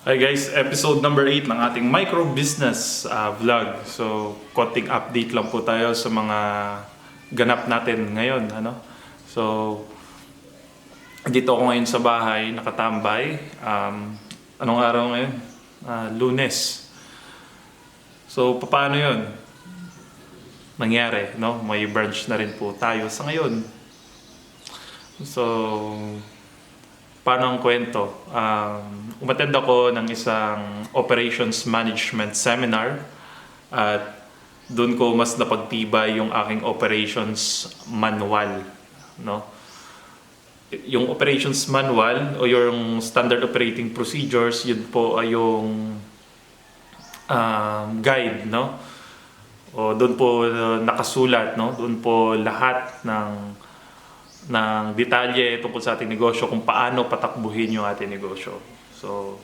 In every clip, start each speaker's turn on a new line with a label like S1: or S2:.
S1: Hi guys, episode number 8 ng ating micro business vlog. So, konting update lang po tayo sa mga ganap natin ngayon, ano? So, dito ako ngayon sa bahay, nakatambay. Anong araw ngayon? Lunes. So, paano 'yon? Nangyari, no? May branch na rin po tayo sa ngayon. So, paano ang kwento? Umattend ako ng isang operations management seminar at doon ko mas napagtibay yung aking operations manual, no? Yung operations manual o yung standard operating procedures, yun po ay yung guide, no? O doon po nakasulat, no? Doon po lahat ng detalye tungkol sa ating negosyo, kung paano patakbuhin yung ating negosyo. So,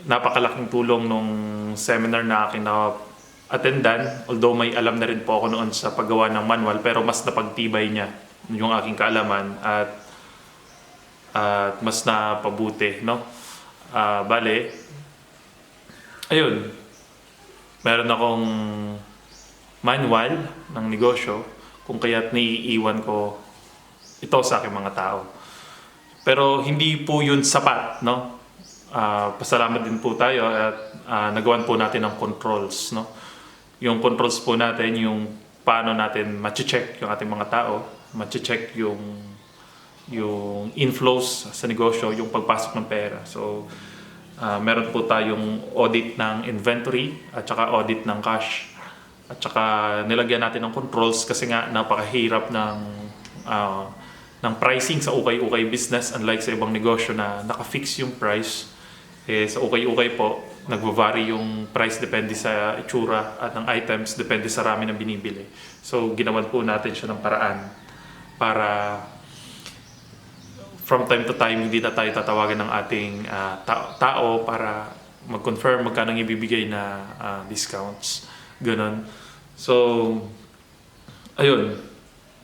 S1: napakalaking tulong nung seminar na aking na-attendan. Although may alam na rin po ako noon sa paggawa ng manual, pero mas napagtibay niya yung aking kaalaman at mas napabuti, no? Bale, ayun, meron akong manual ng negosyo kung kaya't naiiwan ko ito sa aking mga tao. Pero hindi po yun sapat, no? Pasalamat din po tayo at nagawan po natin ng controls, no? Yung controls po natin, yung paano natin ma-check yung ating mga tao, ma-check yung inflows sa negosyo, yung pagpasok ng pera. So, meron po tayong audit ng inventory at saka audit ng cash. At saka nilagyan natin ng controls kasi nga napakahirap ng pricing sa ukay-ukay business, unlike sa ibang negosyo na naka-fix yung price. Sa ukay-ukay po, nagva-vary yung price depende sa itsura at ng items, depende sa rami ng binibili. So, ginawan po natin siya ng paraan para from time to time hindi na tayo tatawagan ng ating tao para mag-confirm magkano ang ibibigay na discounts. Ganon. So, ayun,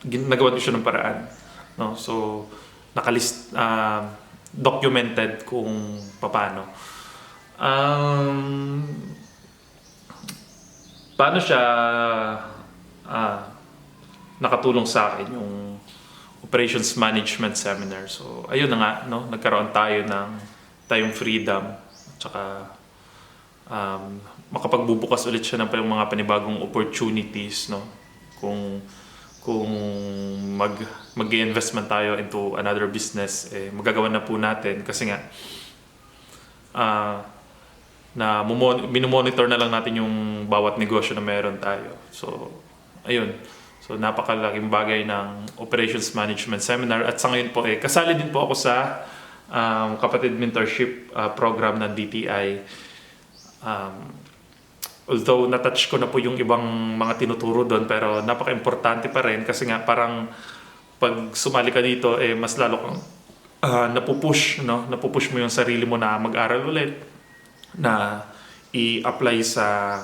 S1: nagawa ko siya ng paraan. No? So, documented kung paano. Paano siya nakatulong sa akin yung operations management seminar. So, ayun na nga, no? Nagkaroon tayo ng tayong freedom at saka makapagbubukas ulit siya ng mga panibagong opportunities, no? Kung mag-investment tayo into another business, magagawa na po natin kasi nga minomonitor na lang natin yung bawat negosyo na meron tayo. So, ayun. So, napakalaking bagay ng operations management seminar. At sa ngayon po, kasali din po ako sa kapatid mentorship program ng DTI. Although natouch ko na po yung ibang mga tinuturo doon, pero napaka-importante pa rin kasi nga parang pag sumali ka dito, mas lalo kang napupush, no? Napupush mo yung sarili mo na mag-aral ulit, na i-apply sa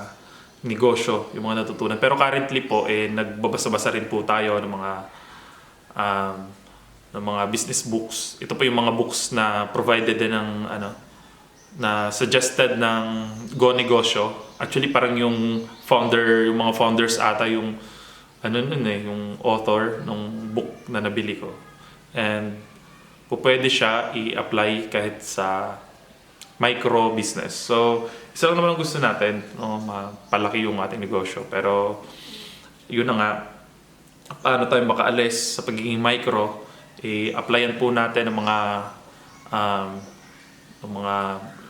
S1: negosyo yung mga natutunan. Pero currently po, nagbabasa-basa rin po tayo ng mga business books. Ito po yung mga books na provided din ng na suggested ng Go Negosyo. Actually, parang yung mga founders ata yung yung author ng book na nabili ko. And pwede siya i-apply kahit sa micro business. So, isa lang naman ang gusto natin, no? Mapalaki yung ating negosyo. Pero, yun na nga, paano tayo makaalis sa pagiging micro, applyan po natin ang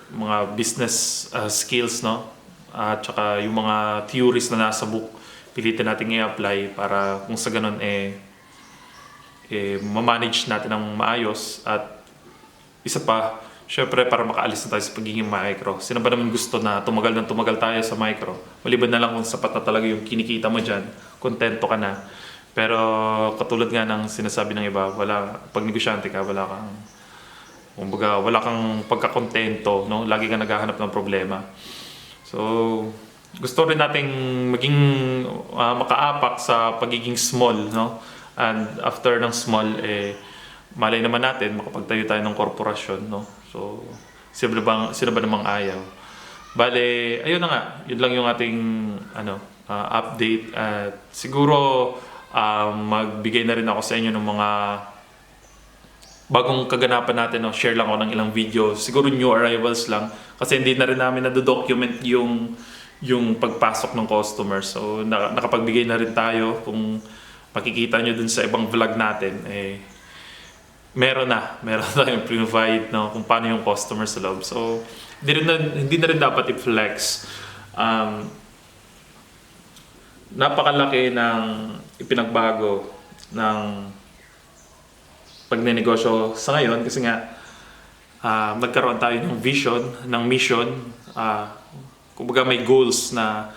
S1: mga business skills, no? At saka yung mga theories na nasa book, pilitin natin i-apply para kung sa ganun ma-manage natin ng maayos. At isa pa, syempre para makaalis na tayo sa pagiging micro. Sino ba naman gusto na tumagal tayo sa micro? Maliban na lang kung sapat na talaga yung kinikita mo dyan, kontento ka na. Pero katulad nga ng sinasabi ng iba, pag negosyante ka, wala kang pagkakontento, no? Lagi kang naghahanap ng problema. So, gusto rin nating maging makaapak sa pagiging small, no? And after ng small, malay naman natin makapagtayo tayo ng korporasyon, no? So, Sino ba namang ayaw? Bale, ayun na nga. Yun lang yung ating update. At siguro magbigay na rin ako sa inyo ng mga bagong kaganapan natin. No? Share lang ako ng ilang video. Siguro new arrivals lang. Kasi hindi na rin namin na-document yung pagpasok ng customer. So nakapagbigay na rin tayo. Kung makikita nyo dun sa ibang vlog natin, meron tayong provide, no, kung paano yung customer sa loob. So hindi na rin dapat i-flex. Napakalaki ng ipinagbago ng pagnenegosyo sa ngayon kasi nga nagkaroon tayo ng mission, kumbaga may goals na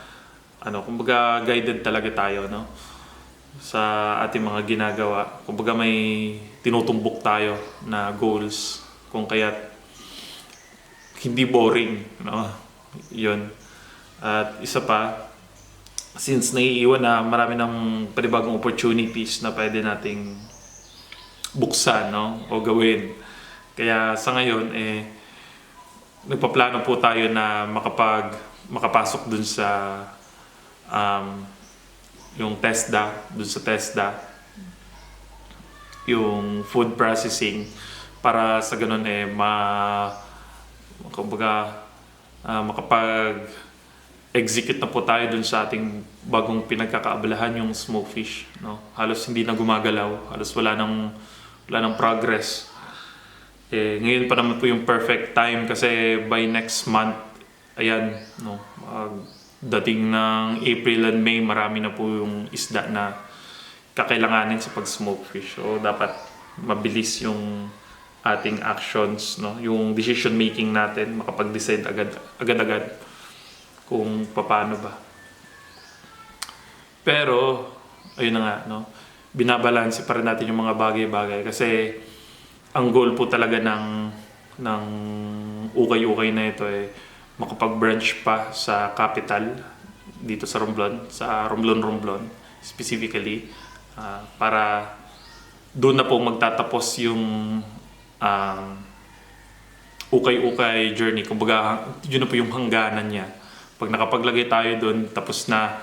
S1: kumbaga guided talaga tayo, no, sa ating mga ginagawa. Kumbaga may tinutumbok tayo na goals, kung kaya't hindi boring, no? Yun. At isa pa, since naiiwan na marami ng panibagong opportunities na pwede nating buksan, no, o gawin. Kaya sa ngayon nagpaplano po tayo na makapasok dun sa yung dun sa TESDA, yung food processing, para sa ganun makapag-execute na po tayo dun sa ating bagong pinagkakaabalahan, yung smoke fish, no? Halos hindi na gumagalaw, halos wala nang progress. Ngayon pa naman po yung perfect time kasi by next month, ayan, no, dating ng April and May, marami na po yung isda na kakailanganin sa pag-smoke fish. So dapat mabilis yung ating actions, no, yung decision making natin, makapag-decide agad-agad kung paano ba. Pero ayun na nga, no, binabalanse pa rin natin yung mga bagay-bagay kasi ang goal po talaga ng ukay-ukay na ito makapag-branch pa sa capital dito sa Romblon specifically, para doon na po magtatapos yung ukay-ukay journey. Kumbaga yun na po yung hangganan niya. Pag nakapaglagay tayo doon, tapos na,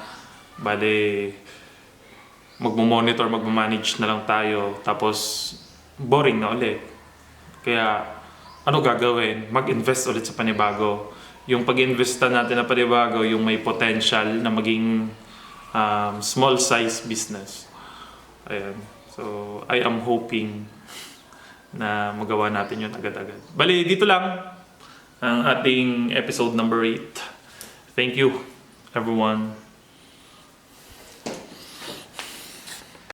S1: bale magmo-monitor, magmo-manage na lang tayo, tapos boring na ulit. Kaya ano gagawin? Mag-invest ulit sa panibago. Yung pag-investa natin na panibago, yung may potential na maging small size business. Ayan. So I am hoping na magawa natin yun agad-agad. Bali, dito lang ang ating episode number 8. Thank you, everyone.